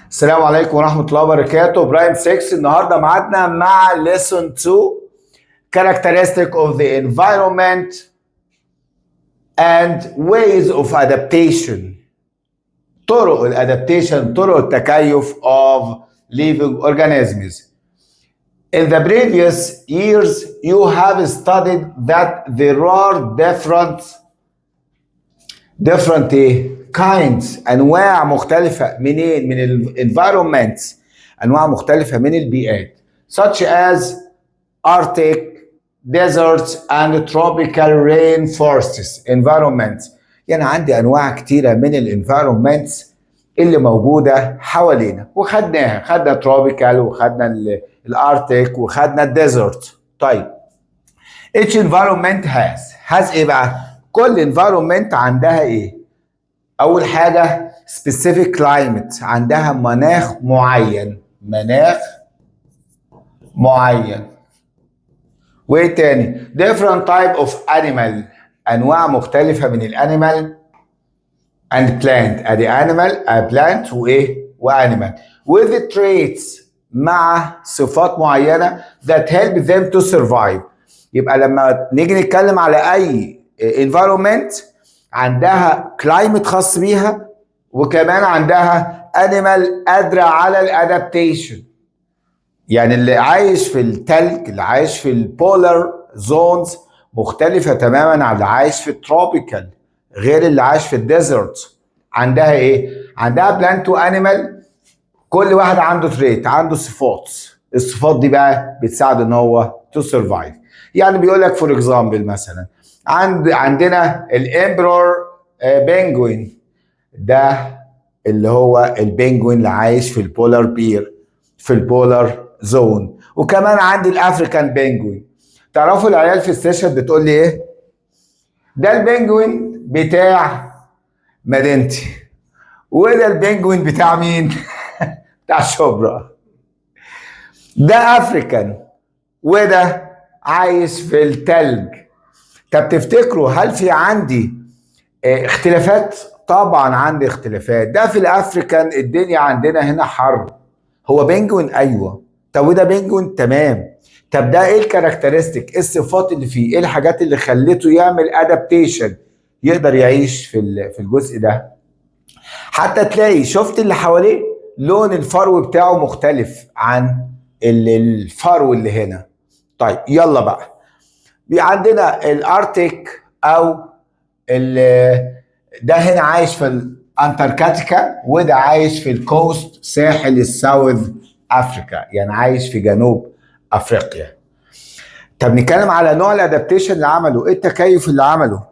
السلام عليكم ورحمة الله وبركاته. برايم 6 النهاردة معادنا مع lesson 2 characteristic of the environment and ways of adaptation. طرق الادابتيشن، طرق التكيف of living organisms. In the previous years you have studied that there are different kinds، انواع مختلفه منين؟ من الانفايرمنتس، انواع مختلفه من البيئات such as Arctic deserts and tropical rainforests environments. يعني عندي انواع كتيره من الانفايرمنتس اللي موجوده حوالينا، خدنا تروبيكال وخدنا الاركتيك وخدنا الديزرت. طيب each environment has ايه بقى؟ كل environment عندها ايه؟ أول حاجة specific climate، عندها مناخ معين، وإيه تاني؟ different type of animal، أنواع مختلفة من الأنيمال and plant، أدي animal plant وأنيمال with traits، مع صفات معينة that help them to survive. يبقى لما نيجي نتكلم على أي environment عندها كلايمت خاص بيها، وكمان عندها انيمال قادره على الادابتيشن. يعني اللي عايش في التلج، اللي عايش في البولار زونز مختلفه تماما عن اللي عايش في التروبيكال، غير اللي عايش في الديزرت. عندها ايه؟ عندها بلانت وانيمال، كل واحد عنده تريت، عنده صفات. الصفات دي بقى بتساعد ان هو تو سرفايف. يعني بيقول لك فور اكزامبل مثلا عندنا الامبرور بينجوين، ده اللي هو البينجوين اللي عايش في البولار بير، في البولار زون. وكمان عندي الافريكان بينجوين. تعرفوا العيال في السيشن بتقول لي ايه؟ ده البينجوين بتاع مدينتي، وده البينجوين بتاع مين؟ بتاع شبرا. ده افريكان وده عايش في التلج. طب تفتكروا هل في عندي اختلافات؟ طبعا عندي اختلافات. ده في الافريكان الدنيا عندنا هنا حر، هو بينجوين ايوه. طب وده بينجوين تمام. طب ده ايه الكاركترستيك؟ ايه الصفات اللي فيه؟ ايه الحاجات اللي خلته يعمل ادابتيشن يقدر يعيش في الجزء ده؟ حتى تلاقي شفت اللي حواليه لون الفرو بتاعه مختلف عن الفرو اللي هنا. طيب يلا بقى، عندنا الاركتيك او ده هنا عايش في الانتاركتيكا، وده عايش في الكوست، ساحل الساوث افريكا، يعني عايش في جنوب افريقيا. طب نتكلم على نوع الادابتيشن اللي عمله، ايه التكيف اللي عمله؟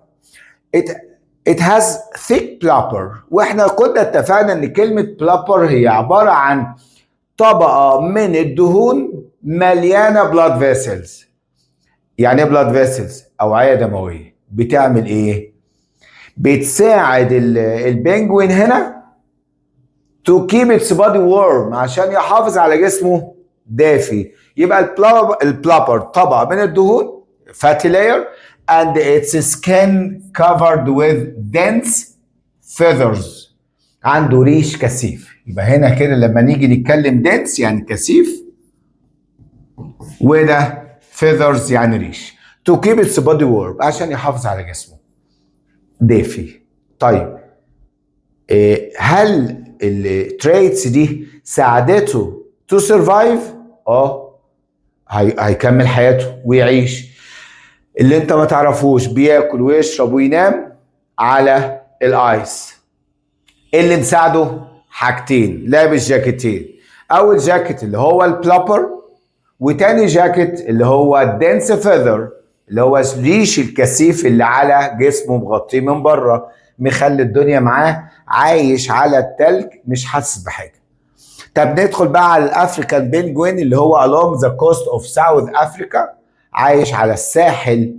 it has thick blubber. واحنا كنا اتفقنا ان كلمة blubber هي عبارة عن طبقة من الدهون مليانة blood vessels. يعني ايه blood vessels؟ اوعية دموية. بتعمل ايه؟ بتساعد البنجوين هنا to keep its body warm، عشان يحافظ على جسمه دافي. يبقى البلابر طبقة من الدهون fatty layer and its skin covered with dense feathers، عنده ريش كثيف. يبقى هنا كده لما نيجي نتكلم dense يعني كثيف، وده feathers يعني ريش. to keep its body warm، عشان يحافظ على جسمه دافي. طيب هل التريتس دي ساعدته تو سرفايف؟ هيكمل حياته ويعيش. اللي انت ما تعرفوش بياكل ويشرب وينام على الايس. اللي مساعده حاجتين، لابس جاكيتين. اول جاكيت اللي هو البلابر، وتاني جاكيت اللي هو الدنس فيذر، اللي هو الريش الكثيف اللي على جسمه مغطيه من بره، مخلي الدنيا معاه عايش على التلج مش حاسس بحاجه. طب ندخل بقى على الافريكان بينجوين اللي هو along the coast of South Africa، عايش على الساحل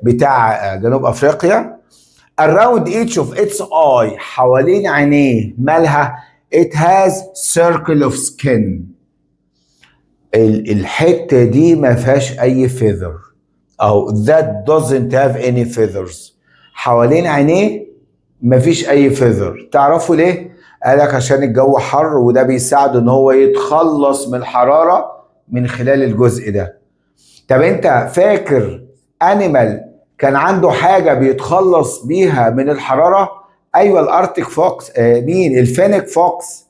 بتاع جنوب افريقيا. around each of its eye، حوالين عينيه مالها؟ it has circle of skin. الحته دي ما فيهاش اي feather، او that doesn't have any feathers. حوالين عينيه مفيش اي فيذر. تعرفوا ليه؟ قالك عشان الجو حر وده بيساعده ان هو يتخلص من الحرارة من خلال الجزء ده. طب انت فاكر انيمال كان عنده حاجة بيتخلص بيها من الحرارة؟ ايوه الارتيك فوكس. مين؟ الفينيك فوكس.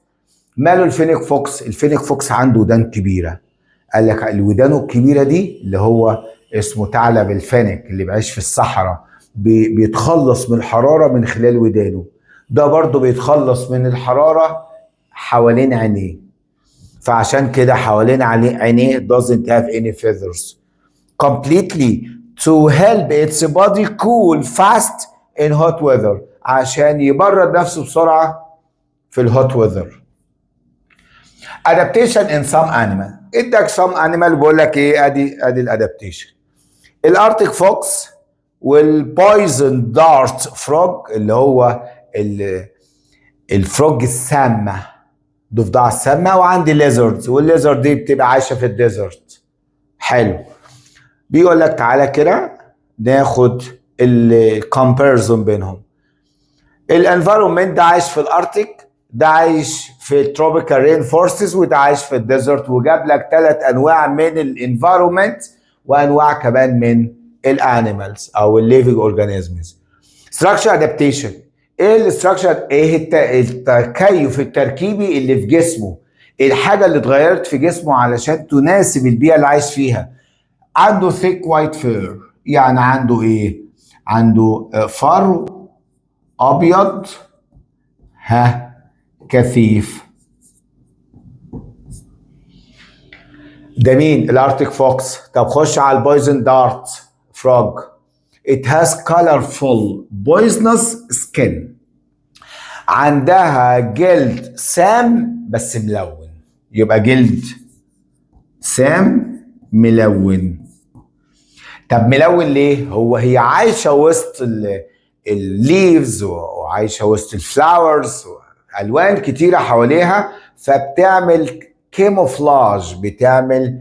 ماله الفينيك فوكس؟ الفينيك فوكس عنده ودان كبيرة. قال لك الودان الكبيرة دي اللي هو اسمه ثعلب الفينيك اللي بيعيش في الصحراء، بيتخلص من الحرارة من خلال ودانه. ده برضه بيتخلص من الحرارة حوالين عينيه، فعشان كده حوالين عينيه doesn't have any feathers completely to help its body cool fast in hot weather، عشان يبرد نفسه بسرعة في الهوت weather. adaptation in some animal. ادك some animal بقول لك ايه، ادي الادابتيشن. الارتيك فوكس والبويزن دارت فروج اللي هو الفروج السامه، ضفدع السامه. وعندي ليزردز، والليزرد دي بتبقى عايشه في الديزرت. حلو. بيقول لك تعالى كده ناخد الكومباريزون بينهم. الانفيرومنت ده عايش في الارتيك، ده عايش في التروبيكال رين فورستز، وده عايش في الديزرت. وجاب لك 3 انواع من الانفيرومنت وانواع كمان من الانيمالز او الليفنج اورجانيزمز. ستراكشر ادابتيشن. ايه الاستراكشر؟ ايه التكيف التركيبي اللي في جسمه، الحاجه اللي اتغيرت في جسمه علشان تناسب البيئه اللي عايش فيها. عنده ثيك وايت فير، يعني عنده ايه؟ عنده فرو ابيض كثيف. ده مين؟ الارتيك فوكس. طب خش على البويزن دارت فروج. It has colorful poisonous skin. عندها جلد سام بس ملون. يبقى جلد سام ملون. طب ملون ليه؟ هي عايشة وسط الليفز وعايشة وسط الفلاورز، ألوان كتيرة حواليها، فبتعمل كيموفلاج، بتعمل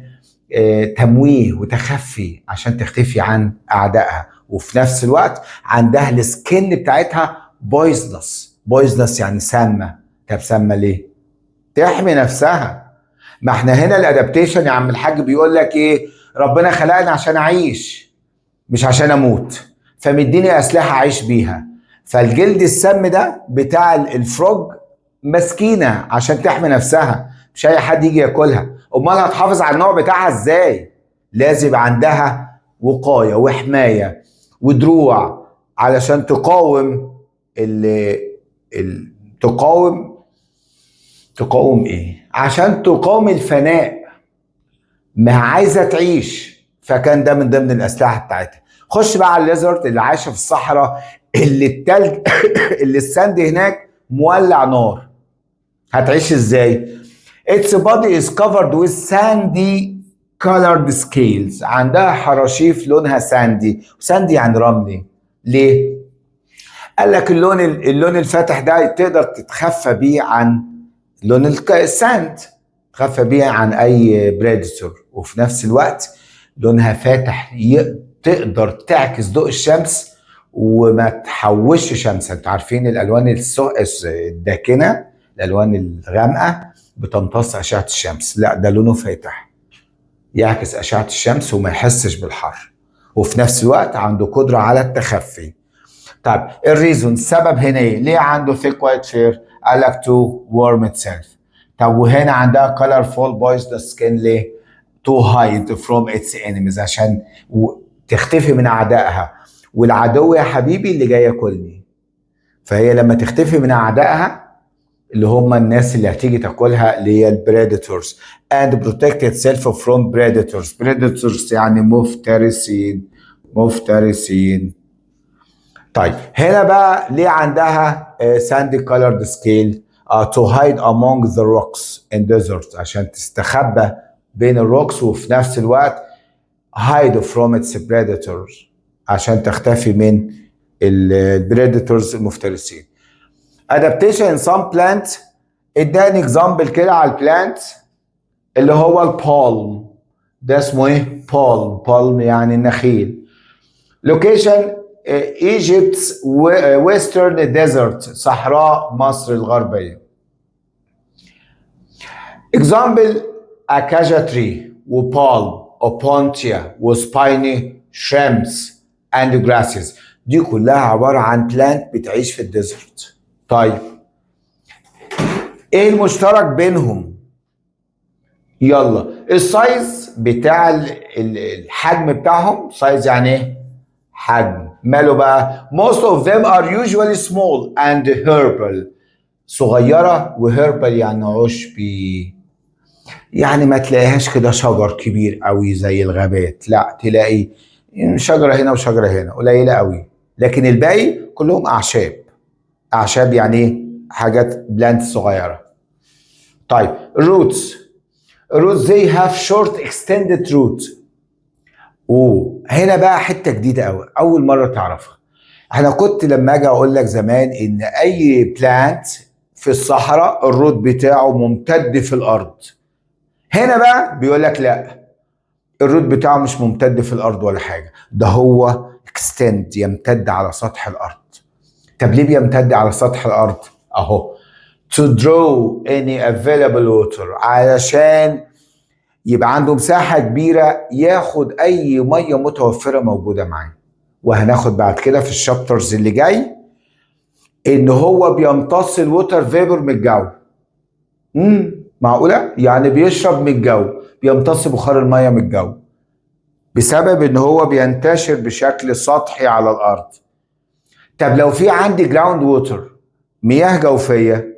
تمويه وتخفي عشان تختفي عن أعدائها. وفي نفس الوقت عندها السكن بتاعتها بويزنس يعني سامة. طب سامة ليه؟ تحمي نفسها. ما احنا هنا الادابتيشن يا عم الحاج بيقول لك ايه؟ ربنا خلقني عشان اعيش مش عشان اموت، فمديني اسلحه اعيش بيها. فالجلد السم ده بتاع الفروج مسكينه عشان تحمي نفسها، مش اي حد يجي ياكلها. امال هتحافظ على النوع بتاعها ازاي؟ لازم يبقى عندها وقايه وحمايه ودروع علشان تقاوم تقاوم ايه؟ عشان تقاوم الفناء. ما عايزه تعيش، فكان ده من ضمن الاسلحه بتاعتها. خش بقى على الليزرد اللي عايشه في الصحراء، اللي التلج اللي الساند هناك مولع نار. هتعيش ازاي؟ Its body is covered with sandy colored scales. عندها حراشيف لونها ساندي. ساندي يعني رملي. ليه؟ قال لك اللون الفاتح ده تقدر تتخفى بيه عن لون الساند، تخفى بيه عن اي بريدتور. وفي نفس الوقت لونها فاتح، تقدر تعكس ضوء الشمس وما تحوش شمس. انتوا عارفين الالوان الداكنه، الالوان الغامقه بتمتص اشعه الشمس، لا ده لونه فاتح يعكس اشعه الشمس وما يحسش بالحر، وفي نفس الوقت عنده قدره على التخفي. طيب الريزون، السبب هنا ايه؟ ليه عنده ثيك وايت فير؟ قال لك تو warm itself. طب وهنا عندها colorful poisonous skin ليه؟ to hide from its enemies، عشان تختفي من اعدائها. والعدو يا حبيبي اللي جاي ياكلني. فهي لما تختفي من اعدائها اللي هم الناس اللي هتيجي تاكلها اللي هي البريدتورز and protect itself from predators يعني مفترسين. طيب هنا بقى ليه عندها sandy colored scale؟ to hide among the rocks in deserts، عشان تستخبى بين الروكس، وفي نفس الوقت hide from its predators عشان تختفي من البريدتورز المفترسين. adaptation in some plants. اداني example كده على البلانت اللي هو البالم. ده اسمه ايه؟ بالم يعني النخيل. location Egypt's western desert صحراء مصر الغربية. example acacia tree وبالم وبونتيا وسبايني شريمس and grasses دي كلها عبارة عن بلانت بتعيش في الديزرت. طيب ايه المشترك بينهم؟ يلا السايز بتاع الحجم بتاعهم. سايز يعني ايه؟ حجم. ماله بقى؟ most of them are usually small and herbal صغيرة وهيربل يعني عشبي، يعني ما تلاقيهاش كده شجر كبير قوي زي الغابات، لا تلاقي شجرة هنا وشجرة هنا قليلة قوي، لكن الباقي كلهم أعشاب. أعشاب يعني ايه؟ حاجات بلانت صغيرة. طيب roots they have short extended root. وهنا بقى حته جديده قوي اول مره تعرفها. انا كنت لما اجي اقول لك زمان ان اي بلانت في الصحراء الروت بتاعه ممتد في الارض، هنا بقى بيقول لك لا، الروت بتاعه مش ممتد في الارض ولا حاجه، ده هو extend يمتد على سطح الارض. طب ليه بيمتد على سطح الارض؟ اهو to draw any available water علشان يبقى عنده مساحة كبيرة ياخد أي مية متوفرة موجودة معاه. وهناخد بعد كده في الشابترز اللي جاي إن هو بيمتص الووتر فيبر من الجو. معقولة؟ يعني بيشرب من الجو، بيمتص بخار المية من الجو بسبب إن هو بينتشر بشكل سطحي على الأرض. طب لو في عندي جراوند ووتر مياه جوفية،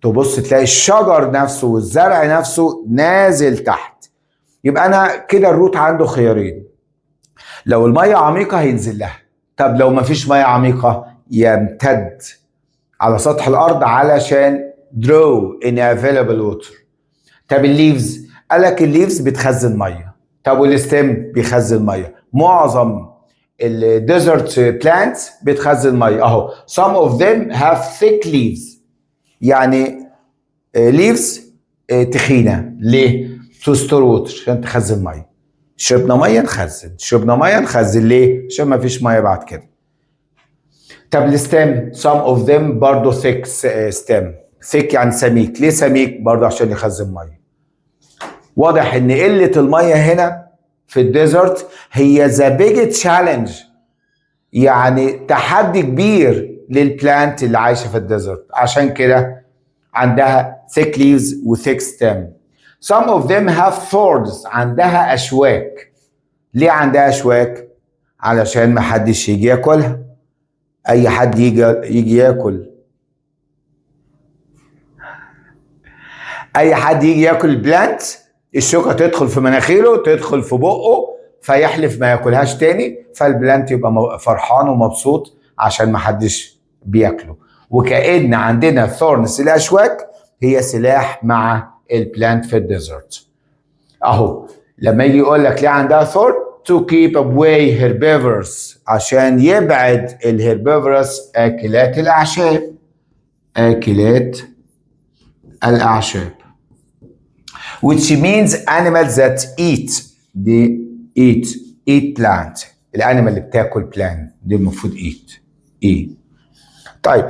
تبص تلاقي الشجر نفسه والزرع نفسه نازل تحت. يبقى انا كده الروت عنده خيارين، لو الميه عميقه هينزل لها، طب لو مفيش ميه عميقه يمتد على سطح الارض علشان draw in available water. طب الليفز قال لك الليفز بتخزن ميه، طب والستيم بيخزن ميه. معظم الديزرت بلانتس بتخزن ميه اهو. some of them have thick leaves يعني leaves تخينه. ليه؟ to store water عشان تخزن ميه. شربنا ميه نخزن، شربنا ميه نخزن. ليه؟ عشان ما فيش ميه بعد كده. طب الستيم some of them برضه thick stem. thick يعني سميك. ليه سميك؟ برضه عشان يخزن ميه. واضح ان قله الميه هنا في الديزرت هي the big challenge، يعني تحدي كبير للبلانت اللي عايشه في الديزرت. عشان كده عندها thick leaves و thick stem. Some of them have thorns عندها أشواك. ليه عندها أشواك؟ علشان ما حدش يجي ياكلها. أي حد يجي ياكل، أي حد يجي ياكل البلانت الشوكة تدخل في مناخيره تدخل في بقه فيحلف ما ياكلهاش تاني، فالبلانت يبقى فرحان ومبسوط عشان ما حدش بياكله. وكأن عندنا ثورنز الأشواك هي سلاح مع البلانت في الديزرت. اهو لما يجي يقول لك ليه عندها ثورن to keep away herbivores عشان يبعد الهربيفورس اكلات الاعشاب. اكلات الاعشاب which means animals that eat plant. الانيمال اللي بتاكل بلانت دي المفروض eat. طيب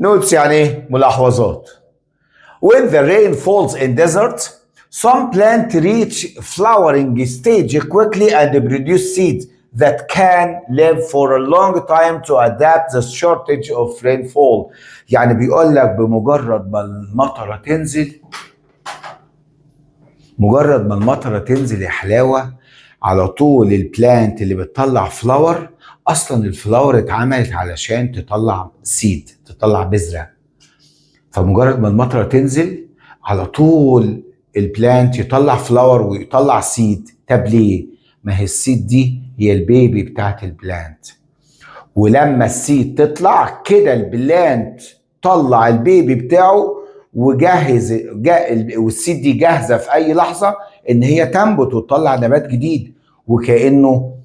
notes يعني ايه؟ ملاحظات. when the rain falls in desert some plants reach flowering stage quickly and produce seeds that can live for a long time to adapt the shortage of rainfall. يعني بيقول لك بمجرد ما المطره تنزل، مجرد ما المطره تنزل يا حلاوه، على طول البلانت اللي بتطلع فلاور، اصلا الفلاور اتعملت علشان تطلع سيد، تطلع بذره. فمجرد ما المطره تنزل على طول البلانت يطلع فلاور ويطلع سيد. طب ليه؟ ما هي السيد دي هي البيبي بتاعت البلانت، ولما السيد تطلع كده البلانت طلع البيبي بتاعه وجهز والسيد دي جاهزه في اي لحظه ان هي تنبت وتطلع نبات جديد، وكانه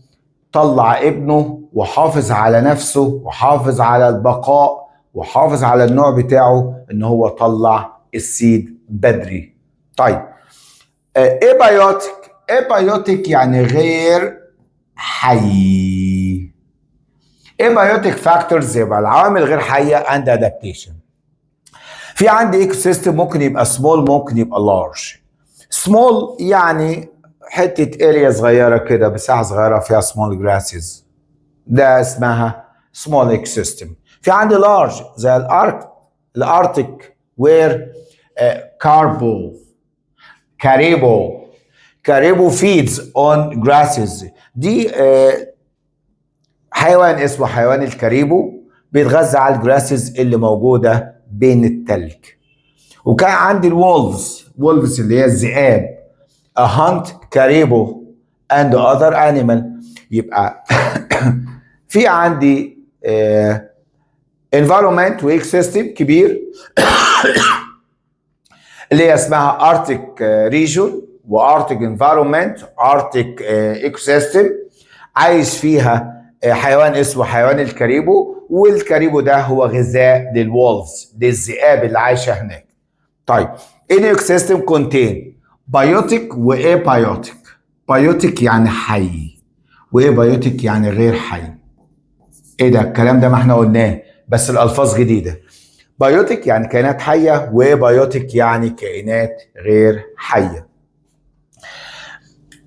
طلع ابنه وحافظ على نفسه وحافظ على البقاء وحافظ على النوع بتاعه ان هو طلع السيد بدري. طيب ابيوتيك يعني غير حي. abiotic factors يبقى العوامل غير حيه and adaptation. في عندي ايكو سيستم ممكن يبقى small ممكن يبقى large. small يعني حته اريا صغيره كده، مساحه صغيره فيها small grasses، ده اسمها small ecosystem. في عندي large زي الاركتيك where caribou feeds on grasses. دي حيوان اسمه حيوان الكاريبو بيتغذى على الجراسز اللي موجوده بين التلج. وكان عندي wolves اللي هي الذئاب a hunt caribou and other animal. يبقى في عندي environment و ecosystem كبير اللي هي اسمها Arctic region و Arctic environment Arctic ecosystem عايش فيها حيوان اسمه حيوان الكاريبو، والكاريبو ده هو غذاء للولفز للذئاب اللي عايشه هناك. طيب الايكوسيستم كونتين بايوتيك وابايوتيك. بايوتيك يعني حي وابايوتيك يعني غير حي. ايه ده الكلام ده؟ ما احنا قلناه بس الالفاظ جديده. بايوتيك يعني كائنات حيه وبايوتيك يعني كائنات غير حيه.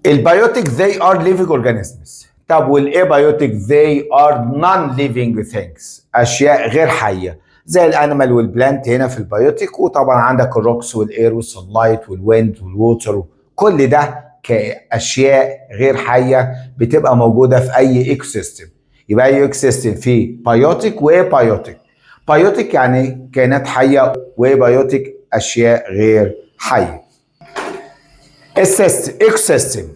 البايوتيك they are living organisms. طب والابايوتيك they are non-living things، اشياء غير حيه زي الانيمال والبلانت هنا في البايوتيك. وطبعا عندك الروكس والاير والسنلايت والويند والووتر، كل ده كاشياء غير حيه بتبقى موجوده في اي ايكو سيستم. يبقى اي ايكو سيستم فيه بايوتيك وابايوتيك. بايوتيك يعني كائنات حيه وابايوتيك اشياء غير حيه. السيستم ايكو سيستم،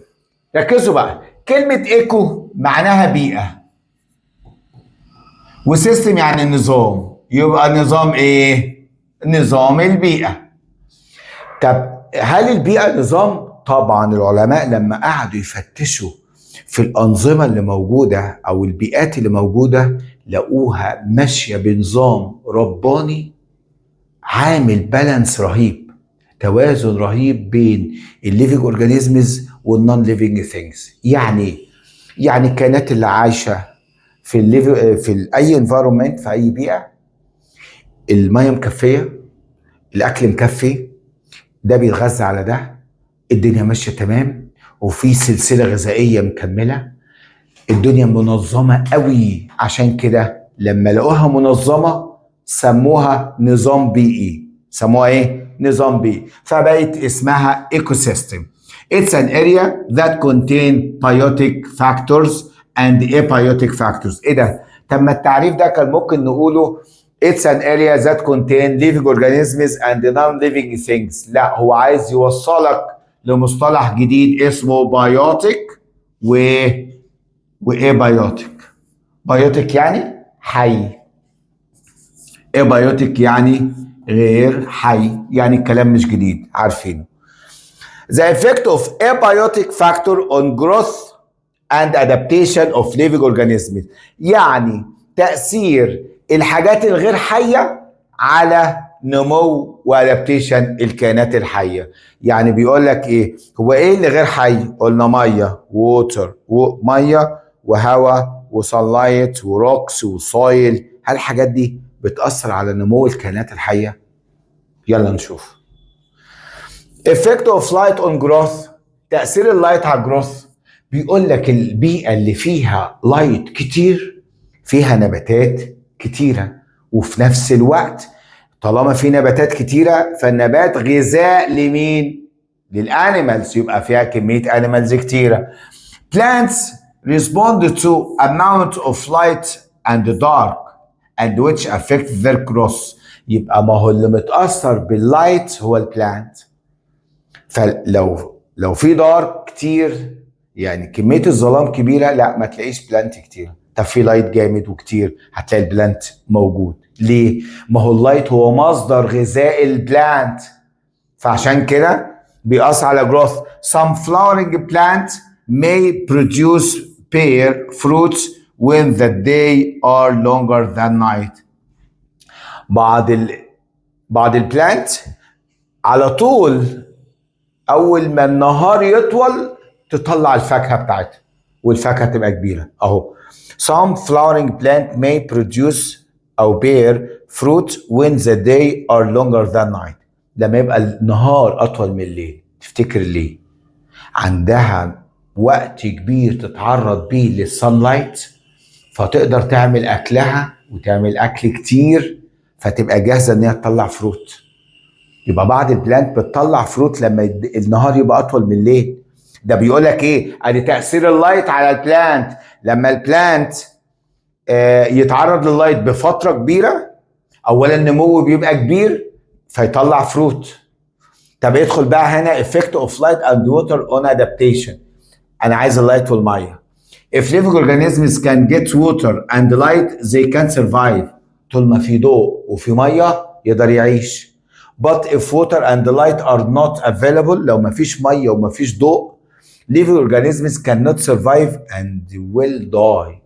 ركزوا بقى، كلمة ايكو معناها بيئة وسيستم يعني نظام، يبقى نظام ايه؟ نظام البيئة. طب هل البيئة نظام؟ طبعا العلماء لما قعدوا يفتشوا في الأنظمة اللي موجودة أو البيئات اللي موجودة لقوها ماشية بنظام رباني عامل بالانس رهيب، توازن رهيب بين الليفينج اورجانيزمز والنون ليفينج ثينجز. يعني الكائنات اللي عايشه في اي انفايرمنت في اي بيئه، الميه مكفيه، الاكل مكفي، ده بيتغذى على ده، الدنيا ماشيه تمام وفي سلسله غذائيه مكمله، الدنيا منظمه قوي. عشان كده لما لقوها منظمه سموها نظام بيئي. سموها ايه؟ نظام بيئي. فبقت اسمها ايكو سيستم. It's an area that contain biotic factors and abiotic factors. ايه ده؟ طب ما التعريف ده كان ممكن نقوله It's an area that contain living organisms and non-living things. لا، هو عايز يوصلك لمصطلح جديد اسمه biotic وابيوتيك. بايوتيك يعني حي، ابيوتيك يعني غير حي، يعني الكلام مش جديد عارفينه. The effect of abiotic factor on growth and adaptation of living organisms، يعني تأثير الحاجات الغير حية على نمو وادابتيشن الكائنات الحية. يعني بيقول لك ايه؟ هو ايه اللي غير حي؟ قلنا مية ووتر، ومية وهواء وصلايت وروكس وسويل. هل الحاجات دي بتأثر على نمو الكائنات الحية؟ يلا نشوف. Effect of light on growth، تأثير اللايت على الجروث. بيقول لك البيئة اللي فيها لايت كتير فيها نباتات كتيرة، وفي نفس الوقت طالما في نباتات كتيرة فالنبات غذاء لمين؟ للانيمالز، يبقى فيها كمية انيمالز كتيرة. Plants respond to amount of light and dark and which affect their growth. يبقى ما هو اللي متأثر باللايت هو البلانت. فلو في دارك كتير يعني كمية الظلام كبيرة، لا ما تلاقيش بلانت كتير. طب في لايت جامد وكتير هتلاقي البلانت موجود. ليه؟ ما هو اللايت هو مصدر غذاء البلانت، فعشان كده بيأثر على growth. Some flowering plants may produce pear fruits when the day are longer than night. بعض البلانت على طول اول ما النهار يطول تطلع الفاكهه بتاعتها. والفاكهه تبقى كبيره اهو. Some flowering plant may produce او bear fruit when the day are longer than night. لما يبقى النهار اطول من الليل. تفتكر ليه؟ عندها وقت كبير تتعرض بيه للسانلايت، فتقدر تعمل اكلها وتعمل اكل كتير، فتبقى جاهزه ان هي تطلع فروت. يبقى بعض البلانت بتطلع فروت لما النهار يبقى اطول من الليل. ده بيقول لك ايه؟ ادي تاثير اللايت على البلانت. لما البلانت يتعرض لللايت بفتره كبيره، اولا النمو بيبقى كبير فيطلع فروت. طب ادخل بقى هنا effect of light and water on adaptation. انا عايز اللايت والميه. If living organisms can get water and light they can survive. طول ما في ضوء وفي ميه يقدر يعيش. But if water and light are not available، لو ما فيش ميه وما فيش ضوء، living organisms cannot survive and will die.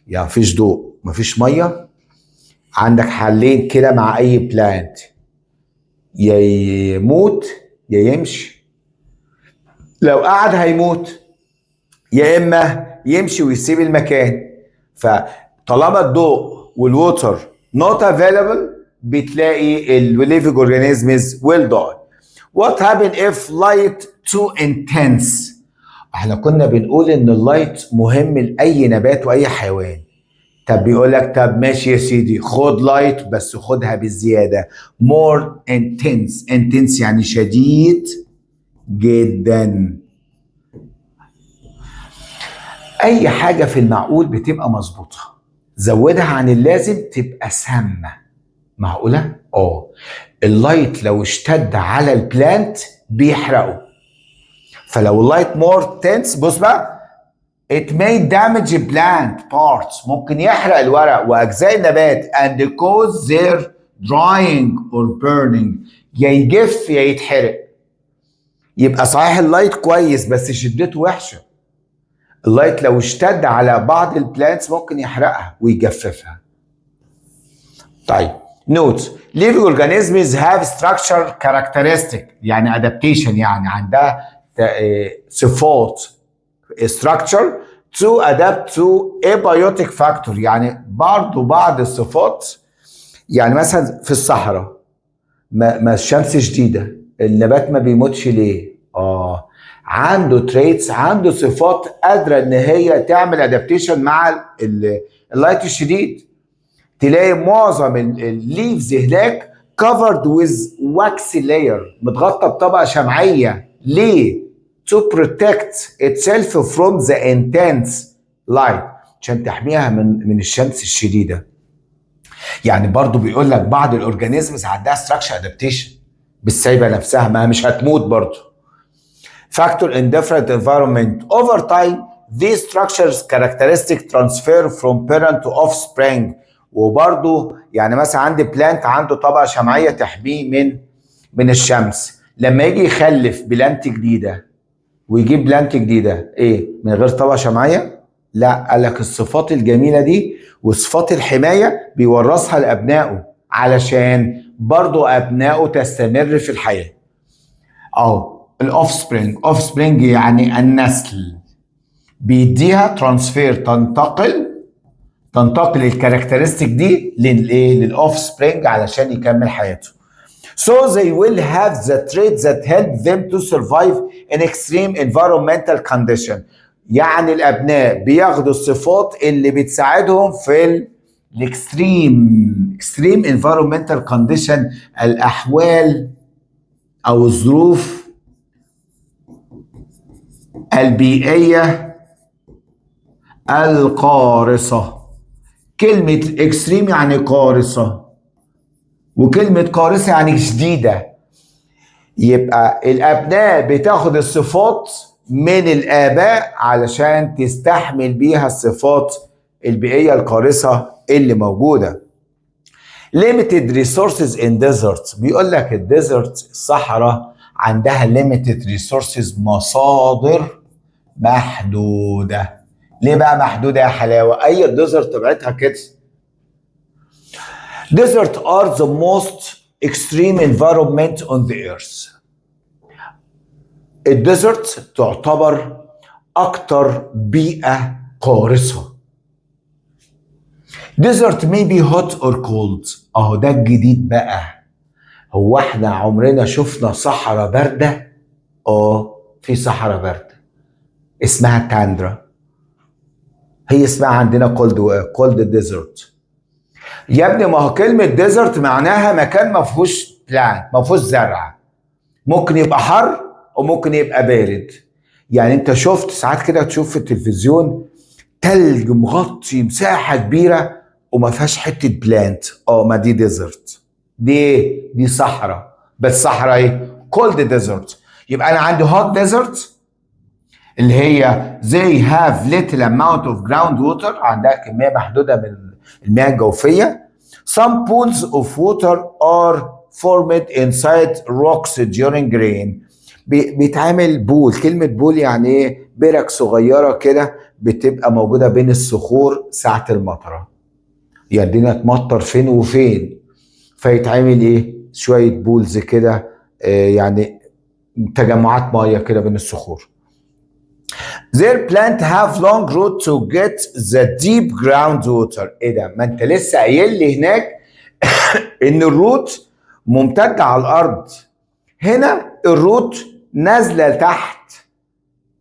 يعني مفيش ضوء مفيش ميه، عندك حلين كده مع اي بلانت، يا يموت يا يمشي. لو قعد هيموت، يا اما يمشي ويسيب المكان. فطالما الضوء والووتر not available بتلاقي الليفينج اورجانيزمز will die. What happen if light too intense؟ احنا كنا بنقول ان اللايت مهم لاي نبات واي حيوان. طب بيقول لك طب ماشي يا سيدي، خد لايت بس خدها بالزياده. more intense يعني شديد جدا. اي حاجه في المعقول بتبقى مظبوطه، زودها عن اللازم تبقى سامه. معقوله؟ اللايت لو اشتد على البلانت بيحرقه. فلو اللايت مور تنس، بص بقى، it may damage plant parts، ممكن يحرق الورق واجزاء النبات and cause their drying or burning، يا يجف يا يتحرق. يبقى صحيح اللايت كويس بس شدته وحشه. اللايت لو اشتد على بعض البلانتس ممكن يحرقها ويجففها. طيب notes: living organisms have structure characteristic، يعني adaptation، يعني عندها صفات structure to adapt to abiotic factor، يعني برضو بعض الصفات. يعني مثلا في الصحراء ما الشمس شديدة، النبات ما بيموتش ليه؟ عنده تريتس، عنده صفات قادرة ان هي تعمل ادابتيشن مع اللايت الشديد. تلاقي معظم الليفز هناك covered with wax layer، متغطى بطبقة شمعية. ليه؟ to protect itself from the intense light، عشان تحميها من الشمس الشديدة. يعني برضو بيقول لك بعض الاورجانيزمز عندها structure adaptation، بالسايبة نفسها ما مش هتموت برضو. factor in different environment over time these structures characteristic transfer from parent to offspring. وبرضو يعني مثلا عندي بلانت عنده طبقة شمعية تحميه من الشمس، لما يجي يخلف بلانت جديدة ويجيب بلانت جديدة من غير طبقة شمعية، لا، قال لك الصفات الجميلة دي وصفات الحماية بيورثها لأبنائه علشان برضو أبنائه تستمر في الحياة. الاوفسبرينج يعني النسل، بيديها ترانسفير، تنتقل الكاركترستيك دي للاوفسبرينج علشان يكمل حياته. So they will have the traits that help them to survive in extreme environmental condition. يعني الأبناء بياخدوا الصفات اللي بتساعدهم في extreme environmental condition، الأحوال أو الظروف البيئية القارصة. كلمة extreme يعني قارصة، وكلمة قارصة يعني شديدة. يبقى الأبناء بتاخد الصفات من الآباء علشان تستحمل بيها الصفات البيئية القارصة اللي موجودة. limited resources in desert، بيقول لك الديزرت الصحراء عندها limited resources، مصادر محدودة. ليه بقى محدودة يا حلاوة؟ أي الديزرت طبيعتها كده. Desert are the most extreme environment on the earth. الديزرت تعتبر اكتر بيئة قارصة. desert may be hot or cold. اهو ده الجديد بقى. هو احنا عمرنا شفنا صحراء باردة؟ في صحراء باردة اسمها تاندرا، هي اسمها عندنا cold desert. يا ابني ما هو كلمة ديزرت معناها مكان ما فيهوش بلانت، ما فيهوش زرع، ممكن يبقى حر وممكن يبقى بارد. يعني انت شفت ساعات كده تشوف في التلفزيون تلج مغطي مساحة كبيرة وما فيهاش حتة بلانت، ما دي ديزرت. دي صحراء، بس صحراء ايه؟ كولد ديزرت. يبقى انا عندي هوت ديزرت اللي هي they have little amount of groundwater، عندها كمية محدودة من المياه الجوفية. some pools of water are formed inside rocks during rain. بيتعمل بول، كلمة بول يعني ايه؟ برك صغيرة كده بتبقى موجودة بين الصخور ساعة المطرة. يعني الدنيا تمطر فين وفين، فيتعمل ايه؟ شوية بولز كده، يعني تجمعات مية كده بين الصخور. Their plant have long root to get the deep groundwater. ايه ده؟ ما انت لسه قايل لي هناك ان الروت ممتدة على الارض، هنا الروت نازلة لتحت.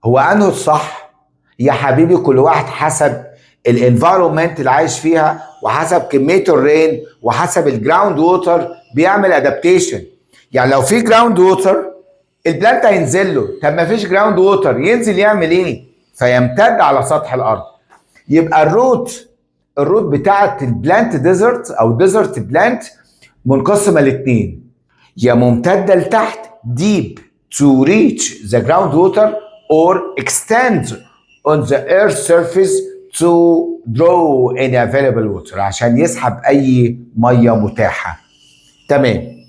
هو انه الصح؟ يا حبيبي كل واحد حسب الانفايرومنت اللي عايش فيها وحسب كمية الرين وحسب الجراوند ووتر بيعمل ادابتيشن. يعني لو في جراوند ووتر البلانت هينزل له، طب ما فيش جراوند ووتر ينزل يعمل ايه؟ فيمتد على سطح الارض. يبقى الروت بتاعت البلانت ديزرت او ديزرت بلانت منقسمه لاتنين، يا ممتده لتحت deep to reach the groundwater or extend on the earth surface to draw any available water، عشان يسحب اي ميه متاحه. تمام.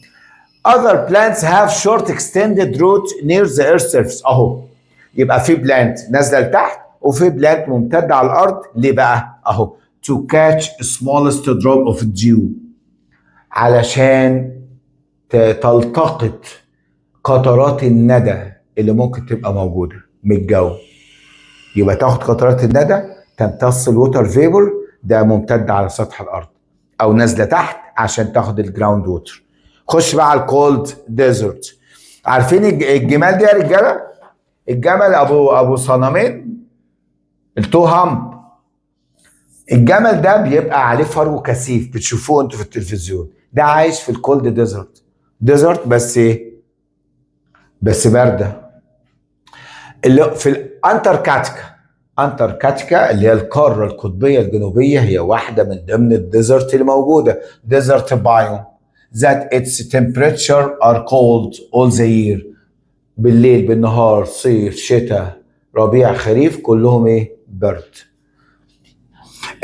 Other plants have short extended root near the earth surface. اهو يبقى في بلانت نازله لتحت وفي بلانت ممتده على الارض. ليه بقى؟ اهو to catch smallest drop of dew، علشان تلتقط قطرات الندى اللي ممكن تبقى موجوده من الجو. يبقى تاخد قطرات الندى تمتص الووتر فيبر ده ممتد على سطح الارض، او نازله تحت عشان تاخد الجراوند ووتر. خش بقى على الكولد ديزرت. عارفين الجمال دي يا رجاله؟ الجمل ابو صنمين، التو هامب. الجمل ده بيبقى عليه فرو كثيف، بتشوفوه انتوا في التلفزيون. ده عايش في الكولد ديزرت بس ايه؟ بس بارده. اللي في الانتاركتيكا اللي هي القاره القطبيه الجنوبيه، هي واحده من ضمن الديزرت اللي موجوده. ديزرت بايوم that its temperature are cold all the year. بالليل بالنهار، صيف شتاء ربيع خريف، كلهم ايه؟ برد.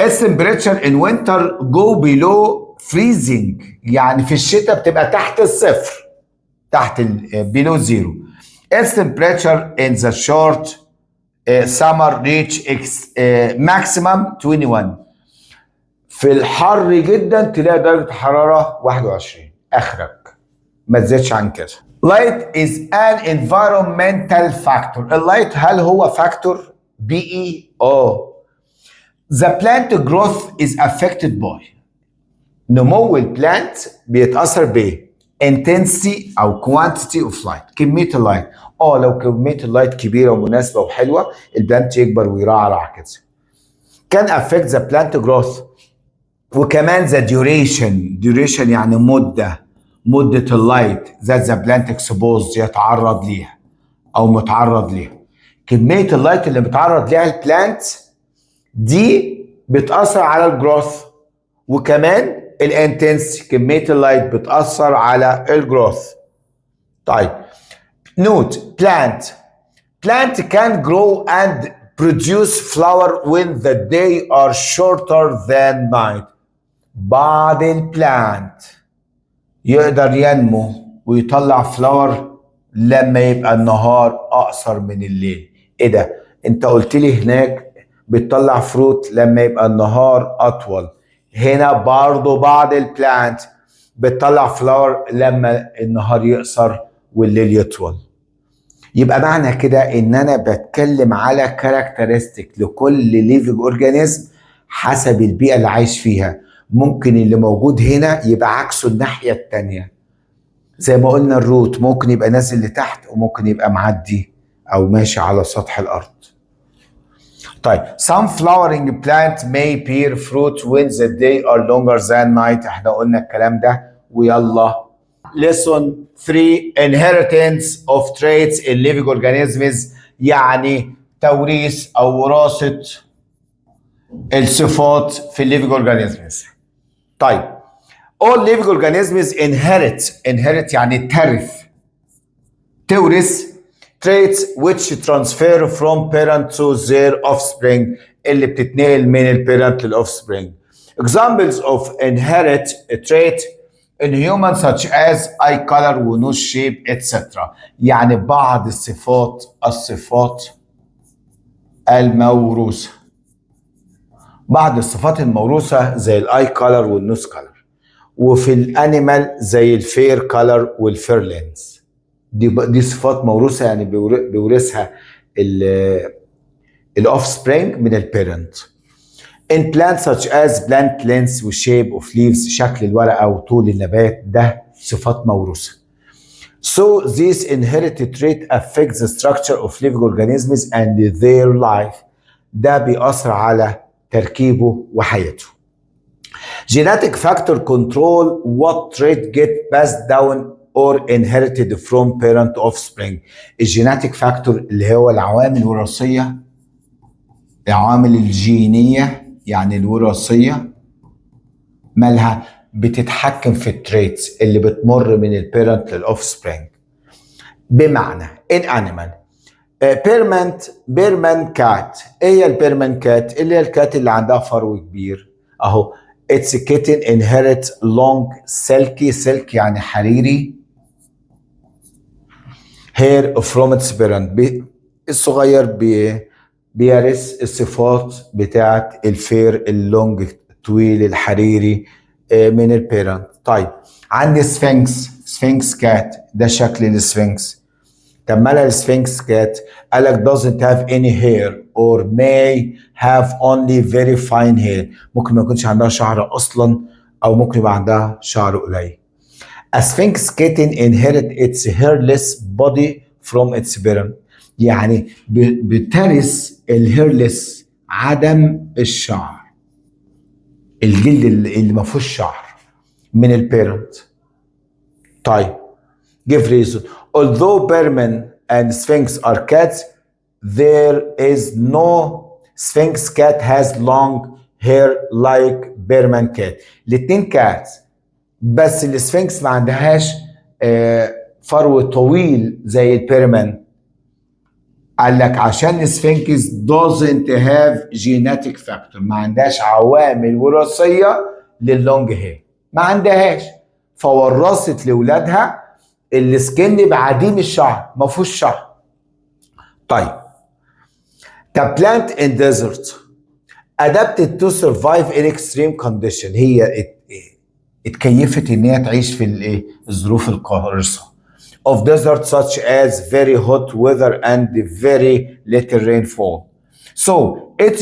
its temperature in winter go below freezing، يعني في الشتاء بتبقى تحت الصفر، تحت below zero. its temperature in the short summer reach maximum 21. في الحر جدا تلاقي درجة حرارة 21 اخرك، ما تزيدش عن كده. Light is an environmental factor. اللايت هل هو فاكتور بيئي؟ The plant growth is affected by، نمو البلانت بيتأثر ب intensity أو quantity of light، كمية اللايت. لو كمية اللايت كبيرة ومناسبة وحلوة البلانت يكبر ويرعرع كده. can affect the plant growth. وكمان the duration يعني مدة اللايت that the plant exposed يتعرض ليها أو متعرض ليها. كمية اللايت اللي بتعرض ليها البلانت دي بتأثر على الجروث، وكمان الانتنسي كمية اللايت بتأثر على الجروث. طيب نوت plant can grow and produce flower when the day are shorter than night. بعض البلانت يقدر ينمو ويطلع فلاور لما يبقى النهار اقصر من الليل. ايه ده؟ انت قلت لي هناك بتطلع فروت لما يبقى النهار اطول، هنا برضو بعض البلانت بتطلع فلاور لما النهار يقصر والليل يطول. يبقى معنى كده ان انا بتكلم على كاركترستيك لكل ليفنج اورجانيزم حسب البيئة اللي عايش فيها. ممكن اللي موجود هنا يبقى عكسه الناحية التانية، زي ما قلنا الروت ممكن يبقى نازل لتحت وممكن يبقى معدي او ماشي على سطح الارض. طيب some flowering plant may bear fruit when the day are longer than night. احنا قلنا الكلام ده. ويلا lesson 3 inheritance of traits in living organisms، يعني توريث او وراثة الصفات في living organisms. طيب all living organisms inherit يعني تورث traits which transfer from parent to their offspring، اللي بتتنقل من البيرنت للاوفسبرينج. Examples of inherit trait in humans such as eye color ونوز shape etc. يعني بعض الصفات الموروثة. بعض الصفات الموروثة زي الاي كولر والنوز كولر، وفي الانيمال زي الفير كولر والفير لينز. دي صفات موروثه، يعني بيورثها الاوف سبرينج من البيرنت. In plants such as plant length و shape of leaves، شكل الورقه وطول النبات، ده صفات موروثه. So this inherited trait affects the structure of living organisms and their life. ده بيأثر على تركيبه وحياته. Genetic factor control what trait get passed down or inherited from parent to offspring. الجيناتيك فاكتور اللي هو العوامل الوراثية، العوامل الجينية يعني الوراثية، مالها بتتحكم في التريتس اللي بتمر من البيرنت للأوفسبرينج. بمعنى in animal بيرمان كات. ايه هي البيرمان كات؟ اللي هي الكات اللي عندها فرو كبير اهو. Its kitten inherit long silky يعني حريري hair from its parent. الصغير بيرث الصفات بتاعت الفير اللونج الطويل الحريري من البيرنت. طيب عندي سفنكس كات، ده شكل السفنكس. طب مالها السفنكس كات؟ قالك doesn't have any hair or may have only very fine hair. ممكن ما يكونش عندها شعر اصلا او ممكن يبقى عندها شعر قليل. A sphinx kitten inherit its hairless body from its parent. يعني بترث الهيرلس، عدم الشعر، الجلد اللي ما فيهوش شعر، من البيرنت. طيب give reason. Although Berman and Sphinx are cats, there is no Sphinx cat has long hair like Berman cat. الاتنين كات، بس السفنكس ما عندهاش فرو طويل زي البيرمان. قال لك عشان السفنكس doesn't have genetic factor، ما عندهاش عوامل وراثيه لللونج هير، ما عندهاش، فورثت لاولادها السكن بعديم الشعر، ما فيهوش شعر. طيب the plant in desert adapted to survive in extreme condition. هي اتكيفت ان هي تعيش في الظروف القارصه of desert such as very hot weather and very little rainfall. So its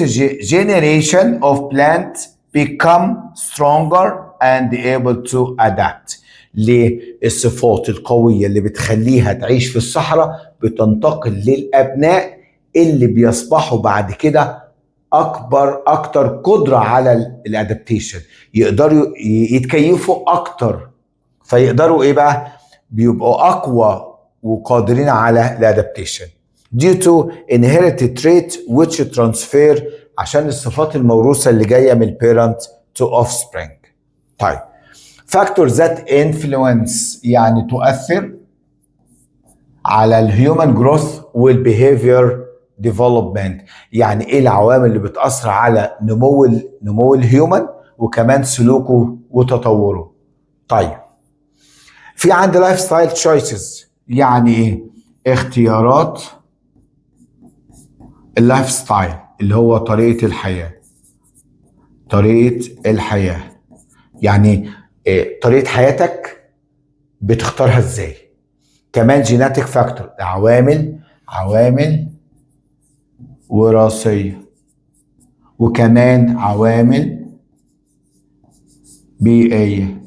generation of plants become stronger and able to adapt. للصفات القوية اللي بتخليها تعيش في الصحراء بتنتقل للأبناء اللي بيصبحوا بعد كده أكتر قدرة على الادابتيشن، يقدروا يتكيفوا أكتر، فيقدروا إيه بقى؟ بيبقوا أقوى وقادرين على الادابتيشن due to inherited trait which transfer، عشان الصفات الموروثة اللي جاية من parent to offspring. طيب factors that influence يعني تؤثر على الهيومن جروث والبيهيفير ديفلوبمنت. يعني ايه العوامل اللي بتأثر على نمو الهيومن وكمان سلوكه وتطوره. طيب في عندي لايف ستايل تشويسز، يعني ايه؟ اختيارات اللايف ستايل اللي هو طريقة الحياة. يعني طريقة حياتك بتختارها ازاي؟ كمان جيناتيك فاكتور، عوامل وراثية، وكمان عوامل بيئية.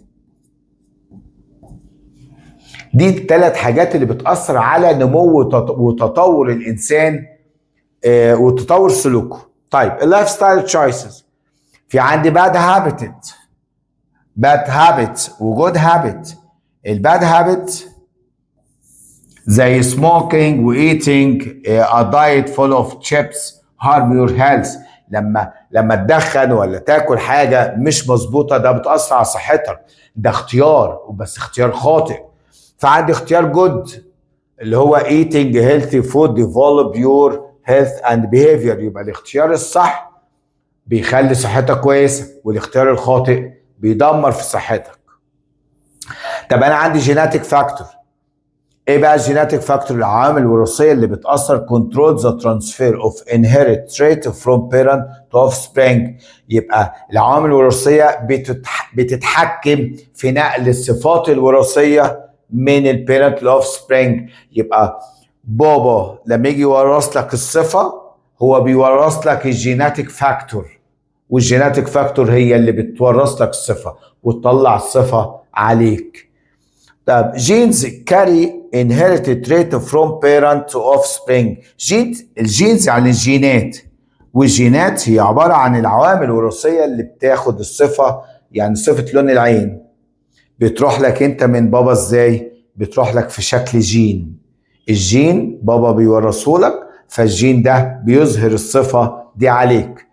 دي الثلاث حاجات اللي بتأثر على نمو وتطور الإنسان وتطور سلوكه. طيب اللايف ستايل تشويسز، في عندي باد هابت وجود هابت. الباد هابت زي smoking وايتينج a diet full of chips harm your health. لما تدخن ولا تاكل حاجه مش مظبوطه ده بتاثر على صحتك، ده اختيار وبس اختيار خاطئ. فعندي اختيار جود اللي هو eating healthy food develop your health and behavior. يبقى الاختيار الصح بيخلي صحتك كويسه، والاختيار الخاطئ بيدمر في صحتك. طب انا عندي جيناتيك فاكتور. ايه بقى الجيناتيك فاكتور؟ العوامل الوراثيه اللي بتاثر control the transfer of inherit trait from parent to offspring. يبقى العوامل الوراثيه بتتحكم في نقل الصفات الوراثيه من البيرنت للاوفسبرينج. يبقى بابا لما يجي يورث لك الصفه هو بيورث لك الجيناتيك فاكتور، والجيناتيك فاكتور هي اللي بتورث لك الصفه وتطلع الصفه عليك. طب genes carry inherited trait from parent to offspring. الجينز يعني الجينات، والجينات هي عبارة عن العوامل الوراثية اللي بتاخد الصفة. يعني صفة لون العين بتروح لك انت من بابا ازاي؟ بتروح لك في شكل جين. الجين بابا بيورثه لك، فالجين ده بيظهر الصفة دي عليك.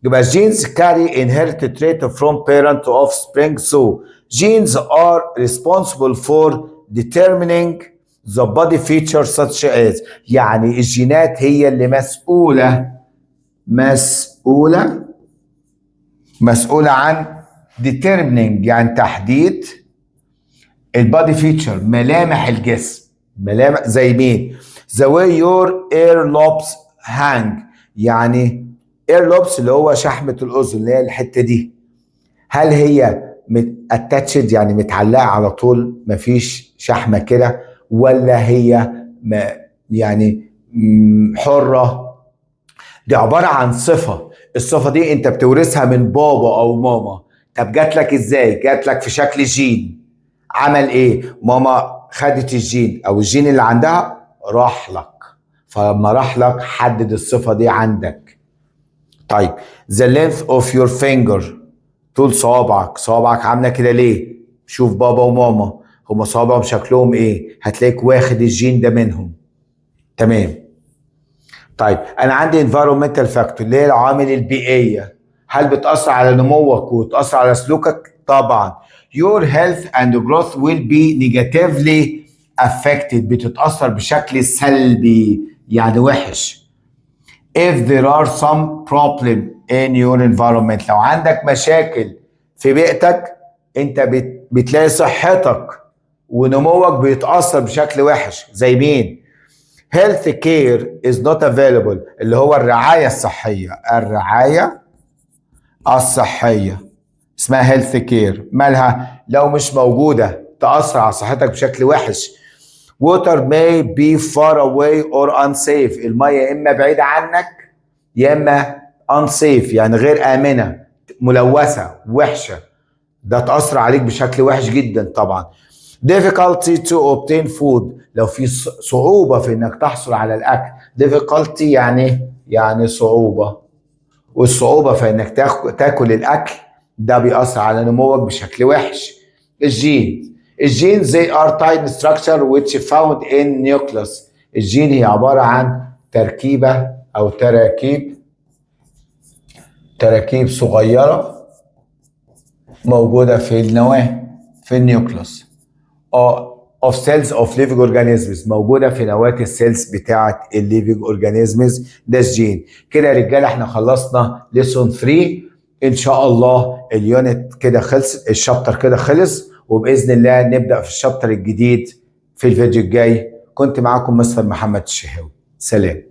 يبقى genes carry inherited trait from parent to offspring. So genes are responsible for determining the body features such as. يعني الجينات هي اللي مسؤولة عن determining يعني تحديد البادي فيتشر، ملامح الجسم. ملامح زي مين؟ the way your earlobes hang. يعني earlobes اللي هو شحمة الأذن اللي هي الحتة دي، هل هي اتاتشد يعني متعلقة على طول مفيش شحمة كده، ولا هي يعني حرة؟ دي عبارة عن صفة. الصفة دي انت بتورثها من بابا او ماما. طب جات لك ازاي؟ جات لك في شكل جين. عمل ايه؟ ماما خدت الجين او الجين اللي عندها راح لك، فلما راح لك حدد الصفة دي عندك. طيب the length of your finger، طول صوابعك عامله كده ليه؟ شوف بابا وماما هما صوابعهم شكلهم ايه، هتلاقيك واخد الجين ده منهم. تمام. طيب انا عندي environmental factor اللي هي العوامل البيئيه. هل بتاثر على نموك وتاثر على سلوكك؟ طبعا. your health and growth will be negatively affected، بتتاثر بشكل سلبي يعني وحش. if there are some problem in your environment، لو عندك مشاكل في بيئتك انت بتلاقي صحتك ونموك بيتأثر بشكل وحش. زي مين؟ health care is not available اللي هو الرعاية الصحية اسمها health care. مالها؟ لو مش موجودة تأثر على صحتك بشكل وحش. water may be far away or unsafe، المية إما بعيدة عنك يا إما unsafe يعني غير آمنة، ملوثة وحشة، ده تأثر عليك بشكل وحش جدا طبعا. difficulty to obtain food، لو في صعوبة في إنك تحصل على الأكل. difficulty يعني صعوبة، والصعوبة في إنك تاكل الأكل ده بيأثر على نموك بشكل وحش. الجين they are tiny structure which found in nucleus. الجين هي عبارة عن تركيبة أو تراكيب صغيرة موجودة في النواة في النيوكليوس of cells of living organisms، موجودة في نواة السيلز بتاعة الليفينج اورجانيزمز. ده الجين. كده يا رجالة احنا خلصنا ليسون 3 ان شاء الله. اليونت كده خلص، الشابتر كده خلص، وبإذن الله نبدأ في الشابتر الجديد في الفيديو الجاي. كنت معاكم مستر محمد الشهاوي. سلام.